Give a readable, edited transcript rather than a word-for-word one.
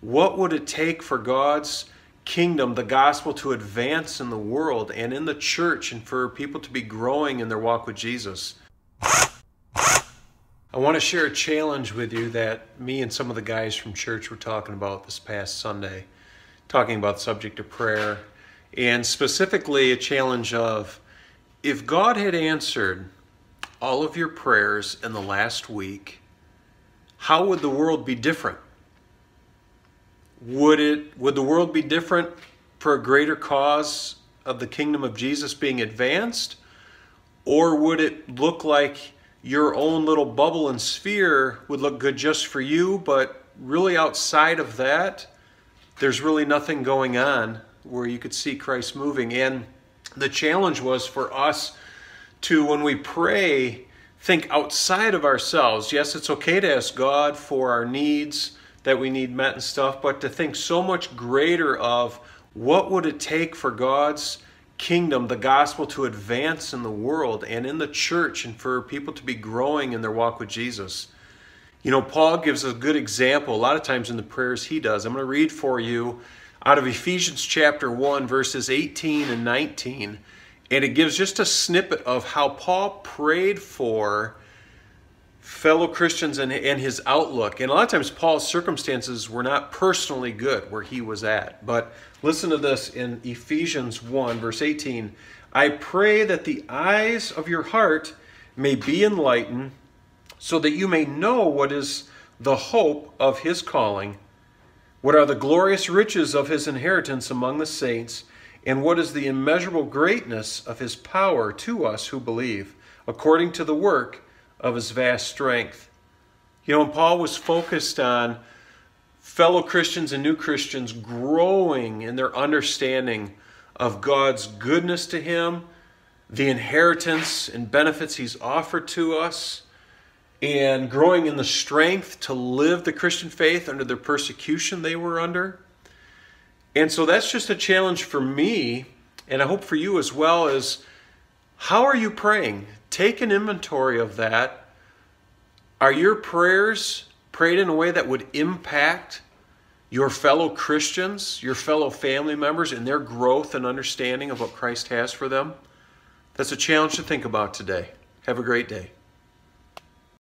What would it take for God's kingdom, the gospel, to advance in the world and in the church, and for people to be growing in their walk with Jesus? I want to share a challenge with you that me and some of the guys from church were talking about this past Sunday, talking about the subject of prayer, and specifically a challenge of, if God had answered all of your prayers in the last week, how would the world be different? Would the world be different for a greater cause of the kingdom of Jesus being advanced? Or would it look like your own little bubble and sphere would look good just for you, but really outside of that, there's really nothing going on where you could see Christ moving? And the challenge was for us to, when we pray, think outside of ourselves. Yes, it's okay to ask God for our needs that we need met and stuff, but to think so much greater of, what would it take for God's kingdom, the gospel, to advance in the world and in the church, and for people to be growing in their walk with Jesus? You know, Paul gives a good example a lot of times in the prayers he does. I'm going to read for you out of Ephesians chapter 1, verses 18 and 19. And it gives just a snippet of how Paul prayed for fellow Christians and his outlook. And a lot of times Paul's circumstances were not personally good where he was at. But listen to this in Ephesians 1, verse 18. I pray that the eyes of your heart may be enlightened, so that you may know what is the hope of his calling, what are the glorious riches of his inheritance among the saints, and what is the immeasurable greatness of his power to us who believe, according to the work of his vast strength. You know, and Paul was focused on fellow Christians and new Christians growing in their understanding of God's goodness to him, the inheritance and benefits he's offered to us, and growing in the strength to live the Christian faith under the persecution they were under. And so that's just a challenge for me, and I hope for you as well, is how are you praying? Take an inventory of that. Are your prayers prayed in a way that would impact your fellow Christians, your fellow family members, in their growth and understanding of what Christ has for them? That's a challenge to think about today. Have a great day.